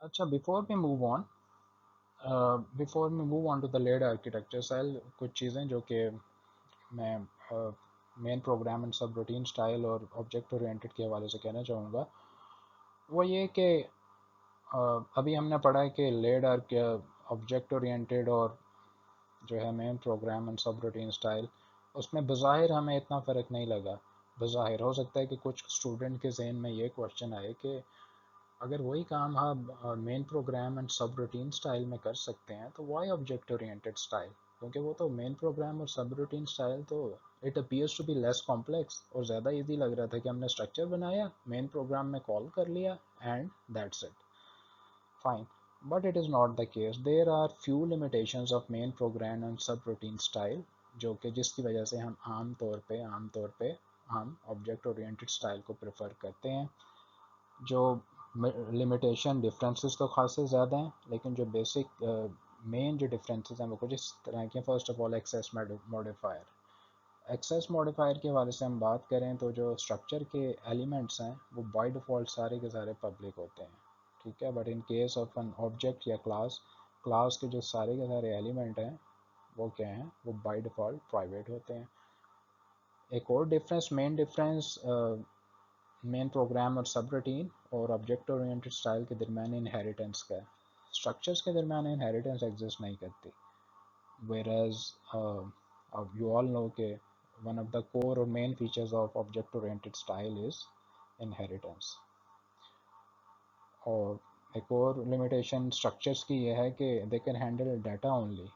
अच्छा, before we move on to the layered architecture style, कुछ चीज़ें जो कि मैं main program and subroutine style और ऑब्जेक्ट ओरिएंटेड के हवाले से कहना चाहूँगा, वो ये कि अभी हमने पढ़ा है कि लेड आर्क ऑब्जेक्ट ओरिएंटेड और जो है main program and subroutine style, उसमें बज़ाहिर हमें इतना फ़र्क नहीं लगा। बज़ाहिर हो सकता है कि कुछ स्टूडेंट के जहन में ये क्वेश्चन आए कि अगर वही काम हम main program and subroutine style में कर सकते हैं तो वाई ऑब्जेक्ट ओरिएंटेड स्टाइल, क्योंकि वो तो मेन प्रोग्राम और सब रूटीन स्टाइल तो it appears to be less complex और ज़्यादा इजी लग रहा था कि हमने स्ट्रक्चर बनाया, मेन प्रोग्राम में कॉल कर लिया and that's it, fine. But it is not the case. There are few limitations of main program and subroutine style, जो कि जिसकी वजह से हम आम तौर पे हम ऑब्जेक्ट ओरिएंटेड स्टाइल को प्रेफर करते हैं. जो लिमिटेशन डिफरेंसेस तो खासे ज़्यादा हैं, लेकिन जो बेसिक मेन जो डिफरेंसेस हैं वो कुछ इस तरह के. First of all, access modifier के हवाले से हम बात करें तो जो स्ट्रक्चर के एलिमेंट्स हैं वो बाय डिफ़ॉल्ट सारे के सारे पब्लिक होते हैं, ठीक है. But in case of an object या क्लास, क्लास के जो सारे के सारे एलिमेंट हैं वो क्या हैं, वो बाय डिफ़ॉल्ट प्राइवेट होते हैं. एक और difference, main difference main program और सब रूटीन और ऑब्जेक्ट ओरिएंटेड स्टाइल के दरमियान इनहेरिटेंस का है. स्ट्रक्चर्स के दरमियान इनहेरिटेंस एग्जिस्ट नहीं करती, whereas you all know कि one of the core or main features of object oriented style is inheritance. और एक और लिमिटेशन स्ट्रक्चर्स की ये है कि they can handle data only,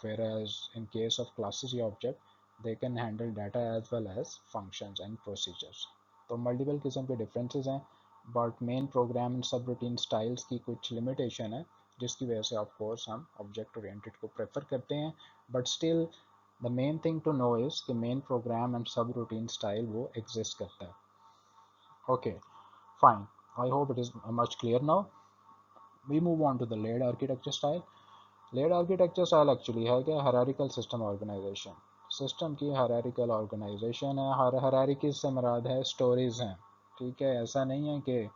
whereas in case of classes या object they can handle data as well as functions and procedures. तो multiple किस्म के डिफरेंसेस हैं, but main program and subroutine styles की कुछ लिमिटेशन है जिसकी वजह से ऑफ कोर्स हम ऑब्जेक्ट ओरिएंटेड को प्रेफर करते हैं. But still the main thing to know is कि main program and subroutine style वो एग्जिस्ट करता है. Okay, fine. I hope it is much clear now. We move on to the layered architecture style. Layered architecture style actually है कि hierarchical system organisation. System की hierarchical organisation है. Hierarchy से मुराद है stories हैं, ठीक है. ऐसा नहीं है कि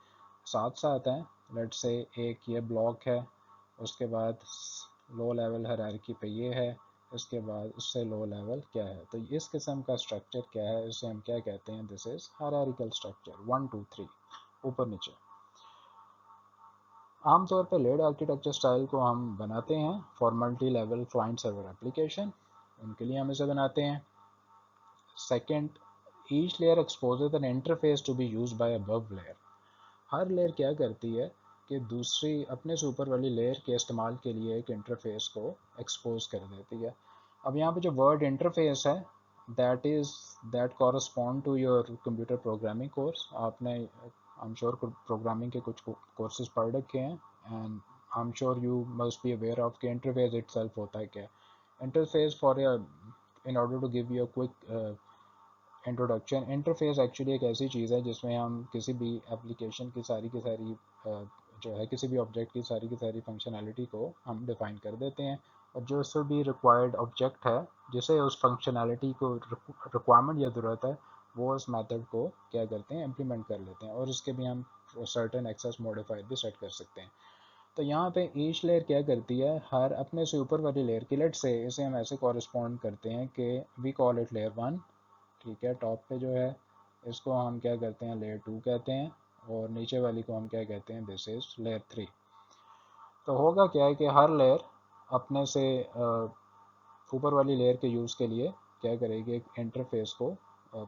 साथ साथ हैं. लेट से एक ये ब्लॉक है, उसके बाद लो लेवल हायरार्की पे ये है, इसके बाद उससे लो लेवल क्या है. तो इस किस्म का स्ट्रक्चर क्या है, इसे हम क्या कहते हैं, दिस इज हायरार्किकल स्ट्रक्चर, 1 2 3 ऊपर नीचे. आमतौर पर लेड आर्किटेक्चर स्टाइल को हम बनाते हैं for multi level client server application, उनके लिए हम इसे बनाते हैं. Second, each layer exposes an interface to be use by above layer. हर लेयर क्या करती है कि दूसरी अपने से ऊपर वाली लेयर के इस्तेमाल के लिए एक इंटरफेस को एक्सपोज कर देती है. अब यहाँ पे जो वर्ड इंटरफेस है, that correspond to your computer programming course. आपने आई एम श्योर प्रोग्रामिंग के कुछ कोर्सेज पढ़ रखे हैं and I am sure you must be aware of कि इंटरफेस इटसेल्फ होता है क्या. Interface for in order to give you a quick introduction, interface actually एक ऐसी चीज़ है जिसमें हम किसी भी एप्लीकेशन की सारी जो है किसी भी ऑब्जेक्ट की सारी फंक्शनैलिटी को हम डिफ़ाइन कर देते हैं. और जो उससे भी रिक्वायर्ड ऑब्जेक्ट है जिसे उस फंक्शनैलिटी को रिक्वायरमेंट या ज़रूरत है, वो उस मेथड को क्या करते हैं, इम्प्लीमेंट कर लेते हैं. और इसके भी हम सर्टेन एक्सेस मॉडिफायर भी सेट कर सकते हैं. तो यहाँ पे ईच लेयर क्या करती है, हर अपने से ऊपर वाली लेयर की, लेट से इसे हम ऐसे कॉरस्पॉन्ड करते हैं कि वी कॉल इट लेयर 1, ठीक है. टॉप पे जो है इसको हम क्या करते हैं, लेयर 2 कहते हैं, और नीचे वाली को हम क्या कहते हैं, दिस इज लेयर 3. तो होगा क्या है कि हर लेयर अपने से ऊपर वाली लेयर के यूज़ के लिए क्या करेगी, एक इंटरफेस को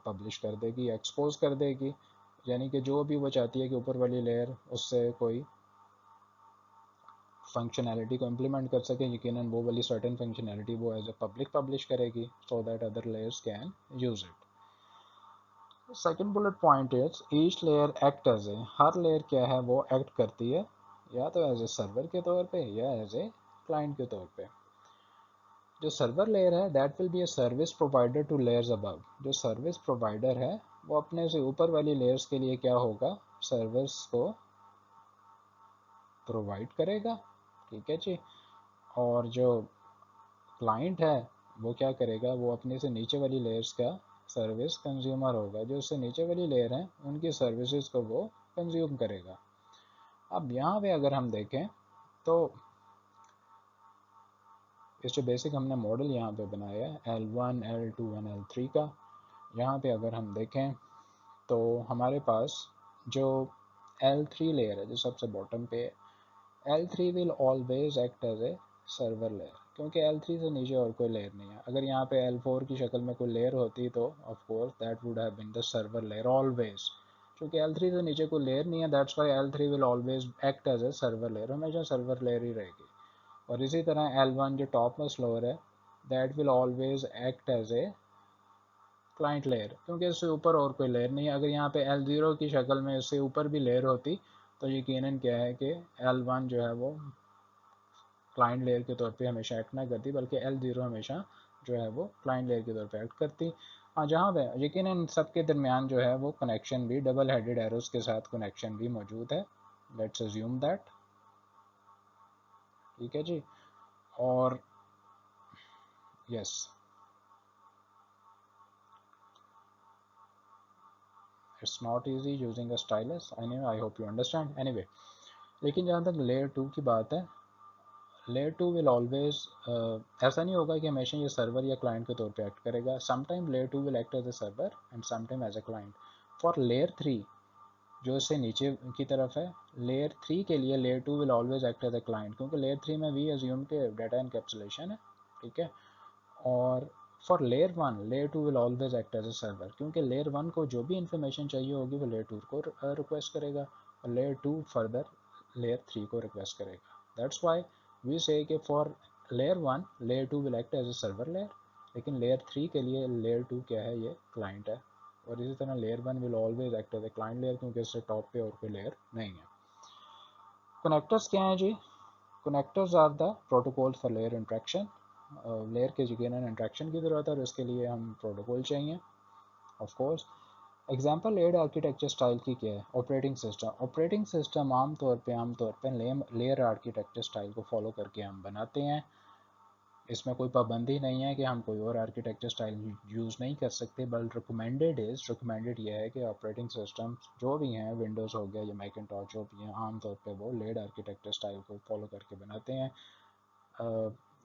पब्लिश कर देगी या एक्सपोज कर देगी. यानी कि जो भी वो चाहती है कि ऊपर वाली लेयर उससे कोई फंक्शनैलिटी को इम्प्लीमेंट कर सके, यकीनन वो वाली सर्टेन फंक्शनैलिटी वो एज ए पब्लिक पब्लिश करेगी so that other layers can use it. Second bullet point is each layer act as a. हर लेयर क्या है, वो एक्ट करती है या तो एज ए सर्वर के तौर पे या एज ए क्लाइंट के तौर पे. जो सर्वर लेयर है that will be a service provider two layers above. जो सर्विस प्रोवाइडर है वो अपने से ऊपर वाली लेयर्स के लिए क्या होगा, सर्विस को प्रोवाइड करेगा, ठीक है जी. और जो क्लाइंट है वो क्या करेगा, वो अपने से नीचे वाली लेयर्स का सर्विस कंज्यूमर होगा. जो उससे नीचे वाली लेयर है उनकी सर्विसेज को वो कंज्यूम करेगा. अब यहाँ पे अगर हम देखें तो इस जो बेसिक हमने मॉडल यहाँ पे बनाया है L1, L2 एंड L3 का, यहाँ पे अगर हम देखें तो हमारे पास जो L3 लेयर है जो सबसे बॉटम पे है, L3 will always act as a server layer, क्योंकि L3 से नीचे और कोई लेयर नहीं है। अगर यहाँ पे L4 की शक्ल में कोई लेयर होती तो of course that would have been the server layer always. क्योंकि L3 से नीचे कोई लेयर नहीं है, that's why L3 will always act as a server layer, हमेशा सर्वर लेयर ही रहेगी। और इसी तरह L1 जो टॉप मोस्ट लोअर है, that will always act as a client layer, क्योंकि इससे ऊपर और कोई लेयर नहीं है। अगर यहाँ पे L0 की शक्ल में इससे ऊपर भी लेयर होती तो यकीनन क्या है कि L1 जो है वो क्लाइंट लेयर के तौर पे हमेशा एक्ट ना करती, बल्कि L0 हमेशा जो है वो क्लाइंट लेयर के तौर पे एक्ट करती। हाँ, जहाँ पे यकीनन सबके दरमियान जो है वो कनेक्शन भी डबल हेडेड एरोस के साथ कनेक्शन भी मौजूद है। Let's assume that. ठीक है जी। और yes, it's not easy using a stylus, I hope you understand. Anyway, लेकिन जहाँ तक लेयर 2 की बात है, लेयर 2 विल ऑलवेज ऐसा नहीं होगा कि हमेशा ये सर्वर या क्लाइंट के तौर पे एक्ट करेगा। Sometime layer 2 will act as a server and sometime as a client. For layer 3 जो इससे नीचे की तरफ है, लेयर 3 के लिए layer 2 will always act as a client, क्योंकि लेयर 3 में वी एज्यूम के डाटा इनकैप्सुलेशन है। ठीक है। और for layer 1 layer 2 will always act as a server, क्योंकि लेयर 1 को जो भी इंफॉर्मेशन चाहिए होगी वो लेयर 2 को रिक्वेस्ट करेगा, और लेयर 2 फर्दर लेयर 3 को रिक्वेस्ट करेगा। दैट्स वाई वी से कि for layer 1 layer 2 will act as a server layer, लेकिन लेयर 3 के लिए लेयर 2 क्या है, ये क्लाइंट है। और इसी तरह layer 1 will always act as a client layer, क्योंकि इससे टॉप पे और कोई लेयर नहीं है। कनेक्टर्स क्या हैं जी? Connectors are the protocol for layer interaction. Layer के यकीनन इंट्रैक्शन की ज़रूरत है और इसके लिए हम प्रोटोकॉल चाहिए of course. Example layer architecture style की क्या है? Operating system. ऑपरेटिंग सिस्टम आमतौर पे लेयर आर्किटेक्चर स्टाइल को फॉलो करके हम बनाते हैं। इसमें कोई पाबंदी नहीं है कि हम कोई और आर्किटेक्चर स्टाइल यूज़ नहीं कर सकते, बल्कि रिकमेंडेड ये है कि ऑपरेटिंग सिस्टम जो भी हैं, विंडोज़ हो गया या मैकिंटॉश जो भी हैं, आमतौर पे वो लेयर आर्किटेक्चर स्टाइल को फॉलो करके बनाते हैं।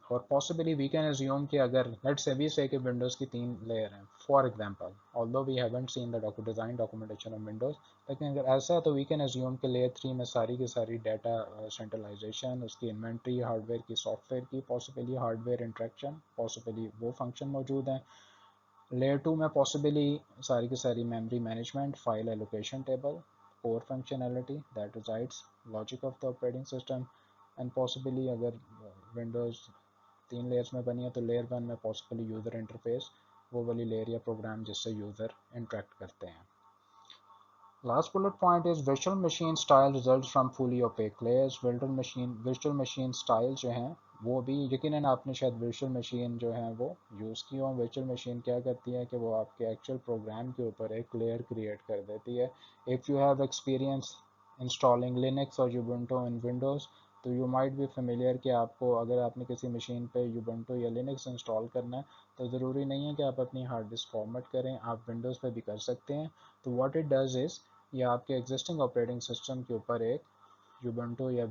और पॉसिबली वी कैन अज्यूम कि अगर लेट्स से वी से कि विंडोज़ की 3 लेयर हैं for example, although we haven't seen the design documentation of Windows, लेकिन अगर ऐसा है तो वी कैन अज्यूम कि लेयर 3 में सारी की सारी डाटा सेंट्रलाइजेशन, उसकी इन्वेंट्री, हार्डवेयर की, सॉफ्टवेयर की, पॉसिबली हार्डवेयर इंट्रैक्शन, पॉसिबली वो फंक्शन मौजूद हैं। लेयर 2 में पॉसिबली सारी की सारी memory management, file allocation table, core functionality that resides logic of the operating system, and possibly अगर विंडोज़ 3 लेयर्स में बनी है तो लेयर 1 में पॉसिबली यूज़र इंटरफेस, वो वाली लेयर या प्रोग्राम जिससे यूज़र इंटरेक्ट करते हैं। Last bullet point is virtual machine style results from fully opaque layers. virtual machine style जो हैं वो भी यकीनन आपने शायद virtual machine जो है वो यूज़ की हो। virtual machine क्या करती है कि वो आपके एक्चुअल प्रोग्राम के ऊपर एक लेयर क्रिएट कर देती है। If you have experience installing Linux or Ubuntu in Windows, तो यू माइट बी फेमिलियर कि आपको अगर आपने किसी मशीन पे Ubuntu या Linux इंस्टॉल करना है तो ज़रूरी नहीं है कि आप अपनी हार्ड डिस्क फॉर्मेट करें, आप विंडोज़ पे भी कर सकते हैं। तो व्हाट इट डज इज़, या आपके एग्जिस्टिंग ऑपरेटिंग सिस्टम के ऊपर एक यूबंटू या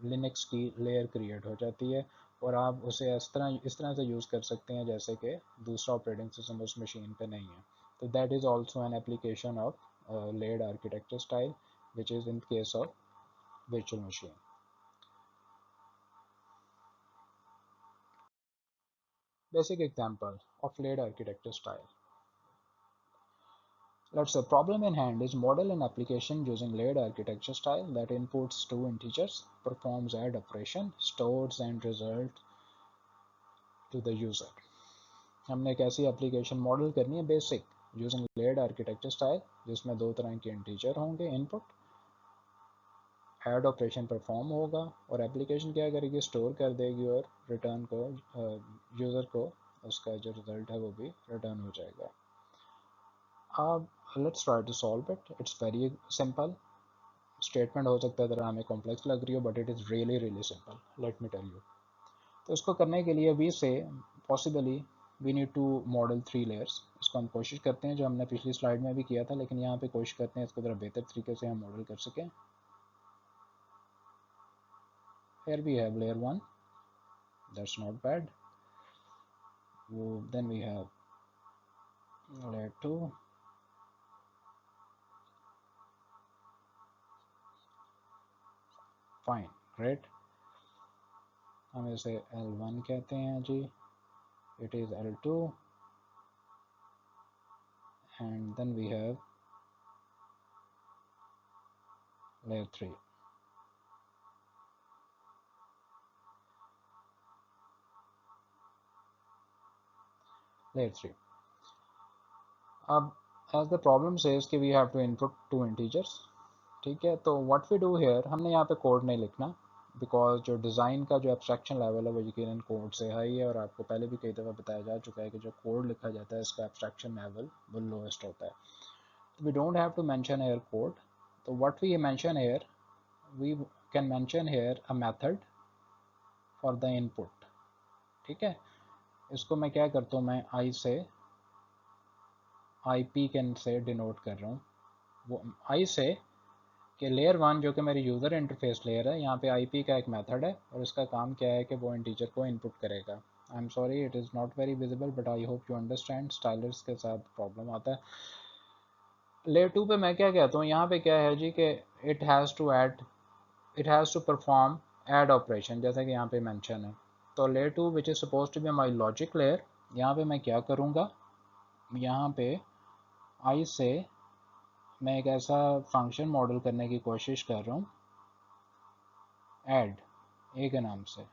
लिनक्स की लेयर क्रिएट हो जाती है, और आप उसे इस तरह से यूज़ कर सकते हैं जैसे कि दूसरा ऑपरेटिंग सिस्टम उस मशीन पे नहीं है। तो that is also an application of layered architecture style which is in case of virtual machine. Basic example of layered architecture style. Let's say problem in hand is model an application using layered architecture style that inputs two integers, performs add operation, stores and result to the user. हमने एक ऐसी application model करनी है basic using layered architecture style जिसमें दो तरह के integer होंगे, इनपुट, ऐड ऑपरेशन परफॉर्म होगा और एप्लीकेशन क्या करेगी, स्टोर कर देगी और रिटर्न को यूज़र को उसका जो रिजल्ट है वो भी रिटर्न हो जाएगा। अब let's try to solve it. It's very simple. Statement हो सकता है ज़रा हमें कॉम्प्लेक्स लग रही हो, but it is really really simple, let me tell you. तो इसको करने के लिए we say possibly we need to model 3 layers. इसको हम कोशिश करते हैं जो हमने पिछली स्लाइड में भी किया था, लेकिन यहाँ पे कोशिश करते हैं इसको ज़रा बेहतर तरीके से हम मॉडल कर सकें। Here we have layer 1, that's not bad. Then we have layer 2, fine, great. हम इसे L1 कहते हैं जी, it is L2, and then we have layer 3. Layer 3. अब as the problem says कि we have to input 2 integers, ठीक है, तो what we do here, हमने यहाँ पे कोड नहीं लिखना, बिकॉज जो डिज़ाइन का जो एब्स्ट्रैक्शन लेवल है वो यकीनन कोड से हाई है, और आपको पहले भी कई दफ़ा बताया जा चुका है कि जो कोड लिखा जाता है इसका एब्स्ट्रैक्शन लेवल वो लोएस्ट होता है. We don't have to mention here code, तो what we mention here, we can mention here a method for the input. ठीक है, इसको मैं क्या करता हूँ, मैं आई से IP कैन से डिनोट कर रहा हूँ, वो आई से कि लेयर 1 जो कि मेरी यूज़र इंटरफेस लेयर है, यहाँ पे IP का एक मेथड है और इसका काम क्या है कि वो इंटीजर को इनपुट करेगा. I am sorry it is not very visible but I hope you understand, stylers के साथ प्रॉब्लम आता है. लेयर 2 पे मैं क्या कहता हूँ, यहाँ पे क्या है जी कि it has to perform add operation, जैसा कि यहाँ पे मेंशन है. तो layer 2 which is suppose to be my logic layer, यहाँ पे मैं क्या करूँगा, यहाँ पे आई से मैं एक ऐसा फंक्शन मॉडल करने की कोशिश कर रहा हूँ, ऐड ए के नाम से,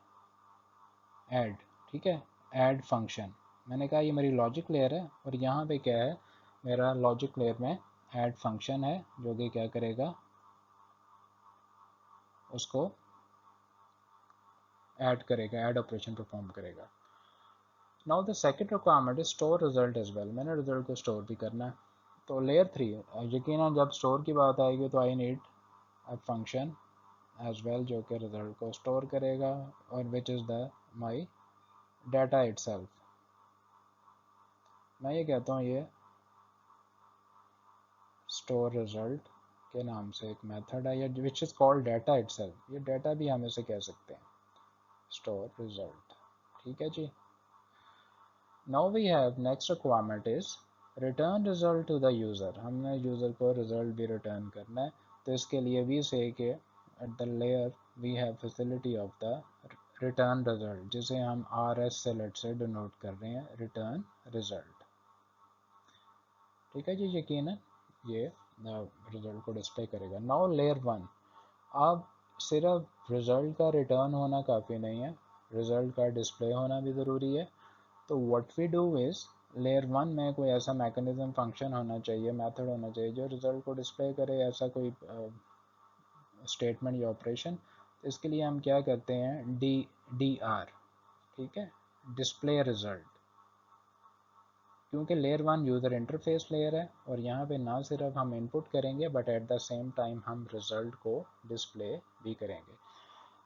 ऐड, ठीक है, ऐड फंक्शन. मैंने कहा ये मेरी लॉजिक लेयर है और यहाँ पे क्या है, मेरा लॉजिक लेयर में ऐड फंक्शन है जो कि क्या करेगा, उसको ऐड करेगा, ऐड ऑपरेशन परफॉर्म करेगा. Now the second requirement is store result as well, मैंने रिजल्ट को स्टोर भी करना है. तो लेयर 3 यकीनन जब स्टोर की बात आएगी तो I need a function as well जो कि रिजल्ट को स्टोर करेगा और which is the my data itself. मैं ये कहता हूँ ये स्टोर रिजल्ट के नाम से एक मेथड है, या which is called data itself, ये डाटा भी हम इसे कह सकते हैं, स्टोर रिजल्ट. ठीक है जी. Now we have next requirement is return result to the user, हमने यूज़र को रिजल्ट भी रिटर्न करना है. तो इसके लिए वी से कि at the layer we have facility of the return result, जिसे हम RS से लेट से डिनोट कर रहे हैं, रिटर्न रिजल्ट. ठीक है जी, यकीनन ये रिजल्ट को डिस्प्ले करेगा. नाउ लेयर 1, अब सिर्फ रिजल्ट का रिटर्न होना काफ़ी नहीं है, रिजल्ट का डिस्प्ले होना भी ज़रूरी है. तो what we do is, layer 1 में कोई ऐसा मैकेनिज्म फंक्शन होना चाहिए, मेथड होना चाहिए जो रिजल्ट को डिस्प्ले करे, ऐसा कोई स्टेटमेंट या ऑपरेशन. तो इसके लिए हम क्या करते हैं, DDR, ठीक है, डिस्प्ले रिजल्ट. क्योंकि लेयर 1 यूज़र इंटरफेस लेयर है और यहाँ पे ना सिर्फ हम इनपुट करेंगे but at the same time हम रिजल्ट को डिस्प्ले भी करेंगे.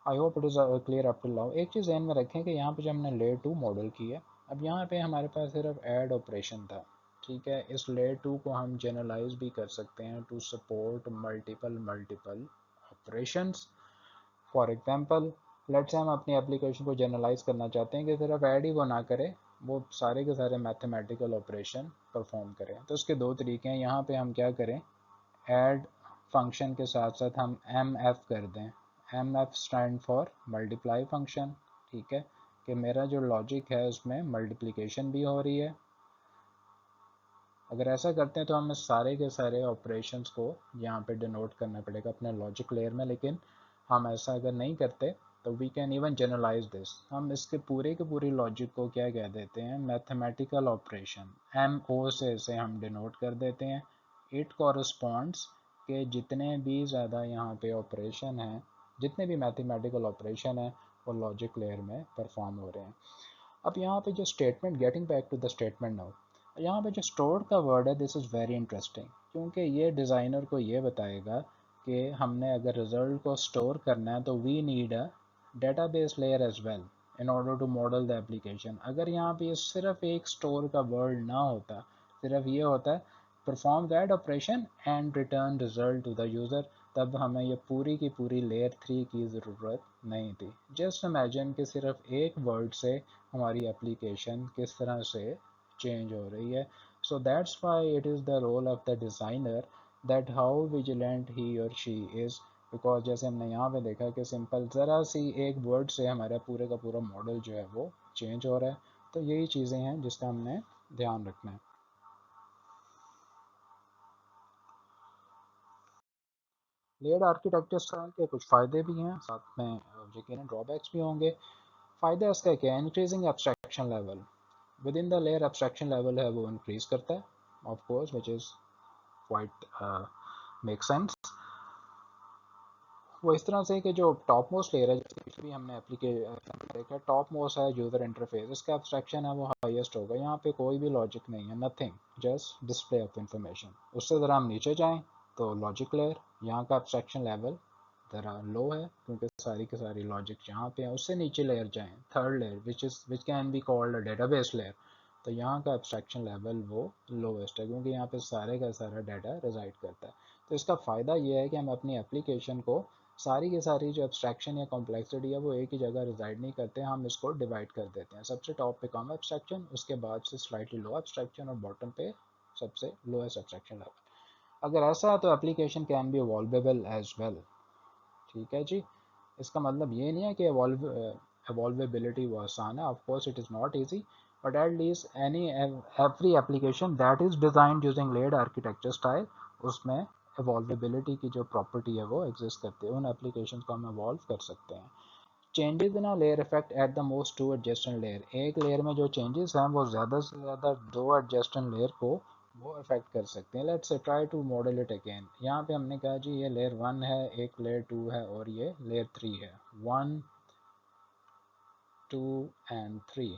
आई hope it is clear up till now. एक चीज़ ध्यान में रखें कि यहाँ पे जब हमने लेयर 2 मॉडल की है, अब यहाँ पे हमारे पास सिर्फ ऐड ऑपरेशन था. ठीक है, इस लेयर 2 को हम जनरलाइज भी कर सकते हैं to support multiple operations. For example, let's say हम अपनी एप्लीकेशन को जनरलाइज करना चाहते हैं कि सिर्फ ऐड ही वो ना करे, वो सारे के सारे मैथमेटिकल ऑपरेशन परफॉर्म करें. तो उसके दो तरीके हैं. यहाँ पे हम क्या करें, ऐड फंक्शन के साथ साथ हम MF कर दें. MF stand for multiply function. ठीक है, कि मेरा जो लॉजिक है उसमें मल्टीप्लिकेशन भी हो रही है. अगर ऐसा करते हैं तो हमें सारे के सारे ऑपरेशंस को यहाँ पे डिनोट करना पड़ेगा अपने लॉजिक लेयर में, लेकिन हम ऐसा अगर नहीं करते तो we can even generalize this. हम इसके पूरे के पूरे लॉजिक को क्या कह देते हैं, मैथमेटिकल ऑपरेशन, MO से इसे हम डिनोट कर देते हैं. इट कॉरस्पॉन्ड्स के जितने भी ज़्यादा यहाँ पे ऑपरेशन हैं, जितने भी मैथमेटिकल ऑपरेशन हैं वो लॉजिक लेयर में परफॉर्म हो रहे हैं. अब यहाँ पे जो statement, getting back to the statement now, यहाँ पे जो स्टोर का वर्ड है, दिस इज़ वेरी इंटरेस्टिंग, क्योंकि ये डिज़ाइनर को ये बताएगा कि हमने अगर रिजल्ट को स्टोर करना है तो we need a database layer as well in order to model the application. अगर यहाँ पे सिर्फ एक स्टोर का वर्ड ना होता, सिर्फ ये होता है perform that operation and return result to the user, तब हमें ये पूरी की पूरी लेयर 3 की ज़रूरत नहीं थी। जस्ट इमेजिन कि सिर्फ एक वर्ड से हमारी एप्लीकेशन किस तरह से चेंज हो रही है। So that's why it is the role of the designer that how vigilant he और शी इज़, बिकॉज जैसे हमने यहाँ पे देखा कि सिंपल ज़रा सी एक वर्ड से हमारा पूरे का पूरा मॉडल जो है वो चेंज हो रहा है। तो यही चीज़ें हैं जिसका हमने ध्यान रखना है। लेयर्ड आर्किटेक्चर स्टाइल के कुछ फ़ायदे भी हैं, साथ में यकीनन ड्रॉबैक्स भी होंगे। फ़ायदा इसका क्या है? Increasing abstraction level with in the layer, abstraction level है वो इंक्रीज करता है of course, which is quite make sense. वो इस तरह से कि जो टॉप मोस्ट लेयर है, जैसे भी हमने एप्लीकेशन देखा, टॉप मोस्ट है यूज़र इंटरफेस, इसका एब्स्ट्रैक्शन है वो हाईएस्ट होगा। यहाँ पे कोई भी लॉजिक नहीं है, nothing, just display of information. उससे ज़रा हम नीचे जाएं तो लॉजिक लेयर, यहाँ का एब्स्ट्रैक्शन लेवल ज़रा लो है क्योंकि सारी की सारी लॉजिक यहाँ पे है। उससे नीचे लेयर जाएं, third layer which can be called a database layer, तो यहाँ का एब्स्ट्रैक्शन लेवल वो लोवेस्ट है क्योंकि यहाँ पे सारे का सारा डाटा रिजाइड करता है। तो इसका फ़ायदा ये है कि हम अपनी एप्लीकेशन को सारी की सारी जो एब्स्ट्रैक्शन या कॉम्प्लेक्सिटी है वो एक ही जगह रिजाइड नहीं करते, हम इसको डिवाइड कर देते हैं। सबसे टॉप पे कम एब्स्ट्रैक्शन, उसके बाद से स्लाइटली लो एब्स्ट्रैक्शन और बॉटम पे सबसे लोएस्ट एब्स्ट्रैक्शन लेवल। अगर ऐसा है तो application can be evolvable as well. ठीक है जी। इसका मतलब ये नहीं है कि evolvability वो आसान है, of course it is not easy, but at least any every application that is designed using layered architecture style, उसमें evolvability की जो प्रॉपर्टी है वो एग्जिस्ट करती है, उन एप्लीकेशन को हम evolve कर सकते हैं। Changes in a layer effect at the most to adjacent layer, एक लेयर में जो चेंजेस हैं वो ज़्यादा से ज़्यादा दो एडजेस्टेंट लेयर को वो इफेक्ट कर सकते हैं। Let's say try to model it again. यहाँ पे हमने कहा जी ये लेयर 1 है, एक लेयर 2 है और ये लेयर 3 है, 1 2 एंड 3।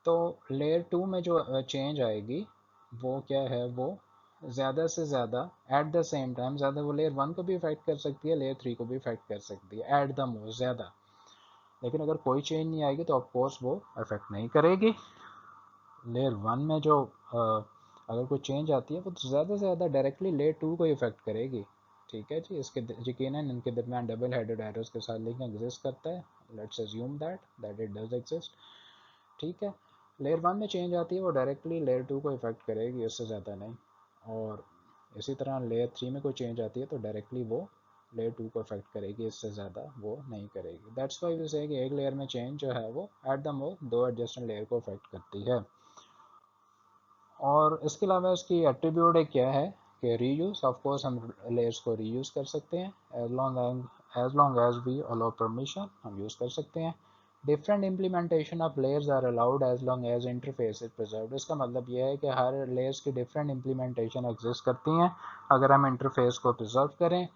तो लेयर 2 में जो चेंज आएगी वो क्या है, वो ज़्यादा से ज़्यादा एट द सेम टाइम ज़्यादा वो लेयर 1 को भी इफेक्ट कर सकती है, लेयर 3 को भी इफेक्ट कर सकती है एट द मोस्ट ज़्यादा। लेकिन अगर कोई चेंज नहीं आएगी तो ऑफकोर्स वो अफेक्ट नहीं करेगी। लेयर 1 में जो अगर कोई चेंज आती है वो तो ज़्यादा से ज़्यादा डायरेक्टली लेयर 2 को इफेक्ट करेगी। ठीक है जी। इसके यकीनन इनके दरमियान डबल हेडेड एरोस के साथ लिंक एग्जिस्ट करता है, let's assume that it does exist. ठीक है। लेयर 1 में चेंज आती है वो डायरेक्टली लेयर 2 को इफेक्ट करेगी, उससे ज़्यादा नहीं। और इसी तरह लेयर 3 में कोई चेंज आती है तो डायरेक्टली वो लेयर 2 को अफेक्ट करेगी, इससे ज़्यादा वो नहीं करेगी। दैट्स वाई वी से कि एक लेयर में चेंज जो है वो एट द मोस्ट दो एडजस्टेंट लेयर को अफेक्ट करती है। और इसके अलावा इसकी एट्रीब्यूट एक क्या है कि रीयूज़, ऑफ कोर्स हम लेयर्स को रीयूज़ कर सकते हैं as long as we allow permission, हम यूज़ कर सकते हैं। Different implementation of layers are allowed as long as interface is preserved. इसका मतलब यह है कि हर लेयर्स की डिफरेंट इम्प्लीमेंटेशन एग्जिस्ट करती हैं अगर हम इंटरफेस को प्रिजर्व करें।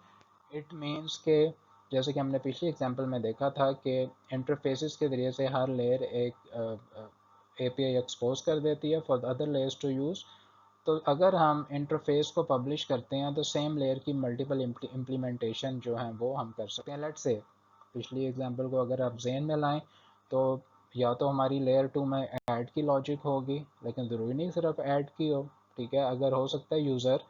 इट मीन्स के जैसे कि हमने पिछली एग्जांपल में देखा था कि इंटरफेसेस के ज़रिए से हर लेयर एक एपीआई एक्सपोज कर देती है for other layers to use. तो अगर हम इंटरफेस को पब्लिश करते हैं तो सेम लेयर की मल्टीपल इम्प्लीमेंटेशन जो है वो हम कर सकते हैं। लेट्स से पिछली एग्जांपल को अगर आप जेन में लाएं तो या तो हमारी लेयर 2 में ऐड की लॉजिक होगी, लेकिन ज़रूरी नहीं सिर्फ ऐड की हो। ठीक है। अगर हो सकता है यूज़र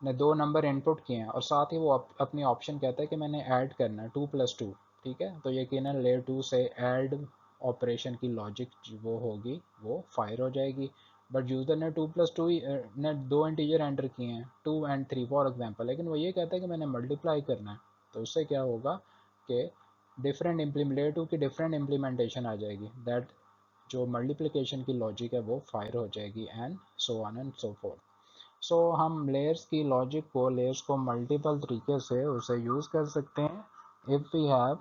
ने दो नंबर इनपुट किए हैं और साथ ही वो अपनी ऑप्शन कहता है कि मैंने ऐड करना है 2+2। ठीक है। तो यकीनन लेयर 2 से ऐड ऑपरेशन की लॉजिक वो होगी वो फायर हो जाएगी। बट यूज़र ने 2+2 ने दो इंटीजर एंटर किए हैं 2 और 3 फॉर एग्जांपल, लेकिन वो ये कहता है कि मैंने मल्टीप्लाई करना है। तो उससे क्या होगा कि डिफरेंट लेयर 2 की डिफरेंट इम्प्लीमेंटेशन आ जाएगी, दैट जो मल्टीप्लिकेशन की लॉजिक है वो फायर हो जाएगी and so on and so forth. So हम लेयर्स की लॉजिक को लेयर्स को मल्टीपल तरीके से उसे यूज़ कर सकते हैं if we have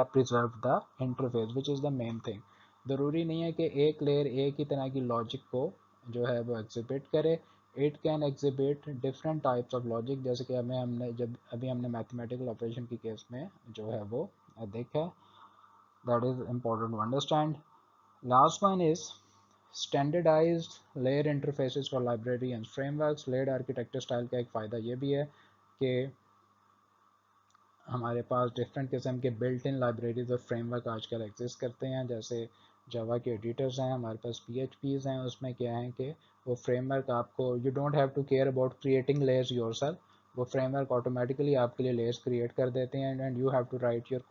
preserve the interface which is the main thing. ज़रूरी नहीं है कि एक लेयर एक ही तरह की लॉजिक को जो है वो एग्जिबिट करे। It can exhibit different types of logic, जैसे कि हमने मैथमेटिकल ऑपरेशन की केस में जो है वो देखा। That is important to understand. Last one is standardized layer interfaces for library and frameworks. Layered architecture style का एक फ़ायदा ये भी है कि हमारे पास डिफरेंट किस्म के बिल्ट इन लाइब्रेरीज और फ्रेमवर्क आजकल एग्जिस्ट करते हैं। जैसे जावा के एडिटर्स हैं, हमारे पास PHPs हैं, उसमें क्या है कि वो फ्रेमवर्क आपको, you don't have to care about creating layers yourself, वो फ्रेमवर्क ऑटोमेटिकली आपके लिए लेयर्स क्रिएट कर देते हैं and you have to write your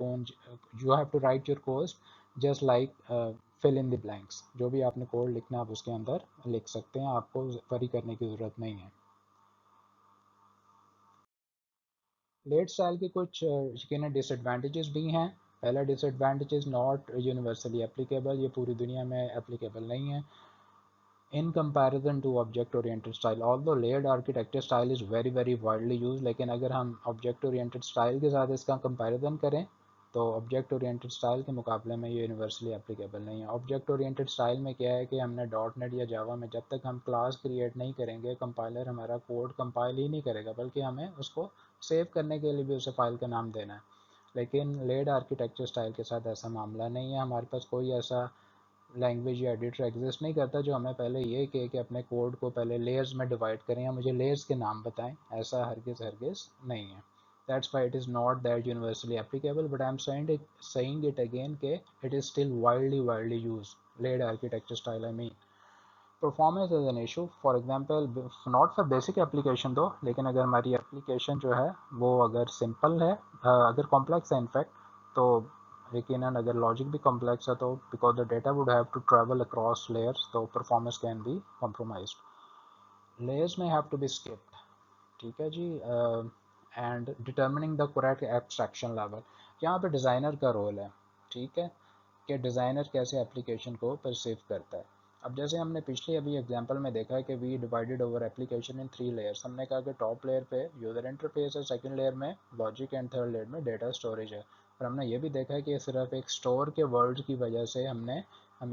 code just like fill in the blanks. जो भी आपने कोड लिखना है आप उसके अंदर लिख सकते हैं, आपको वरी करने की ज़रूरत नहीं है। लेट स्टाइल के कुछ यकीन डिसएडवांटेजेस भी हैं। पहला disadvantage is not universally applicable, ये पूरी दुनिया में एप्लीकेबल नहीं है। In comparison to object oriented style, although layered architecture style is very widely used, लेकिन अगर हम object oriented style के साथ इसका comparison करें तो object oriented style के मुकाबले में ये universally applicable नहीं है। object oriented style में क्या है कि हमने .NET या Java में जब तक हम class create नहीं करेंगे compiler हमारा code compile ही नहीं करेगा, बल्कि हमें उसको सेव करने के लिए भी उसे फाइल का नाम देना है। लेकिन लेड आर्किटेक्चर स्टाइल के साथ ऐसा मामला नहीं है, हमारे पास कोई ऐसा लैंग्वेज या एडिटर एग्जिस्ट नहीं करता जो हमें पहले ये कहे कि अपने कोड को पहले लेयर्स में डिवाइड करें या मुझे लेयर्स के नाम बताएं। ऐसा हरगिज़ नहीं है। That's why it is not that universally applicable, but I am saying it again कि it is still widely used layered architecture style, I mean performance is an issue for example, not for basic application दो, लेकिन अगर हमारी application जो है वो अगर simple है, अगर कॉम्प्लेक्स है इनफैक्ट, तो यकीनन अगर लॉजिक भी कॉम्प्लेक्स है तो because the data would have to travel across layers तो performance can be compromised. Layers में हैव टू बी स्किप्ड, ठीक है जी। And determining the correct abstraction level, यहाँ पे डिज़ाइनर का रोल है, ठीक है, कि डिज़ाइनर कैसे एप्लीकेशन को परसीव करता है। अब जैसे हमने पिछले अभी एग्जांपल में देखा है कि we divided over application in 3 layers. हमने कहा कि टॉप लेयर पे यूज़र इंटरफेस है, सेकंड लेयर में लॉजिक एंड थर्ड लेयर में डेटा स्टोरेज है। और हमने ये भी देखा है कि सिर्फ एक स्टोर के वर्ड की वजह से हमें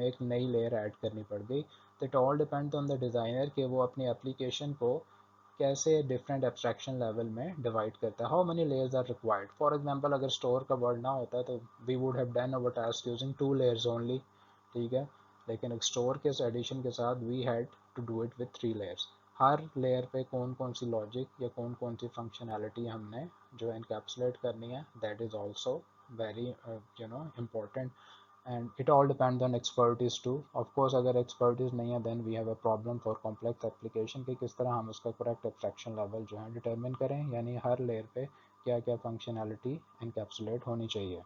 एक नई लेयर ऐड करनी पड़ गई। तो it all depend on the designer कि वो अपनी एप्लीकेशन को कैसे डिफरेंट एब्स्ट्रैक्शन लेवल में डिवाइड करता है, how many layers are required. For example अगर स्टोर का वर्ड ना होता तो we would have done our task using 2 layers only, ठीक है। लेकिन एक स्टोर के एडिशन के साथ we had to do it with 3 layers. हर लेयर पे कौन कौन सी लॉजिक या कौन कौन सी फंक्शनैलिटी हमने जो इनकैप्सुलेट करनी है, that is also very important, and it all depends on expertise too, of course। अगर expertise नहीं है then we have a problem for complex application कि किस तरह हम उसका correct abstraction level जो है determine करें, यानी हर layer पे क्या क्या functionality encapsulate होनी चाहिए।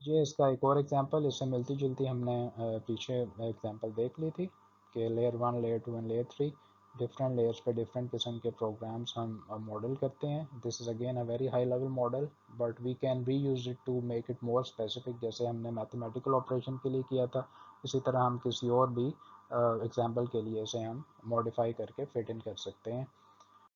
ये इसका एक और एग्जांपल, इससे मिलती जुलती हमने पीछे एग्जांपल देख ली थी कि layer 1, layer 2 and layer 3 different layers पे डिफरेंट किस्म के प्रोग्राम्स हम मॉडल करते हैं। This is again a very high level model, but we can reuse it to make it more specific, जैसे हमने मैथमेटिकल ऑपरेशन के लिए किया था। इसी तरह हम किसी और भी एग्जाम्पल के लिए इसे हम मॉडिफाई करके फिट इन कर सकते हैं।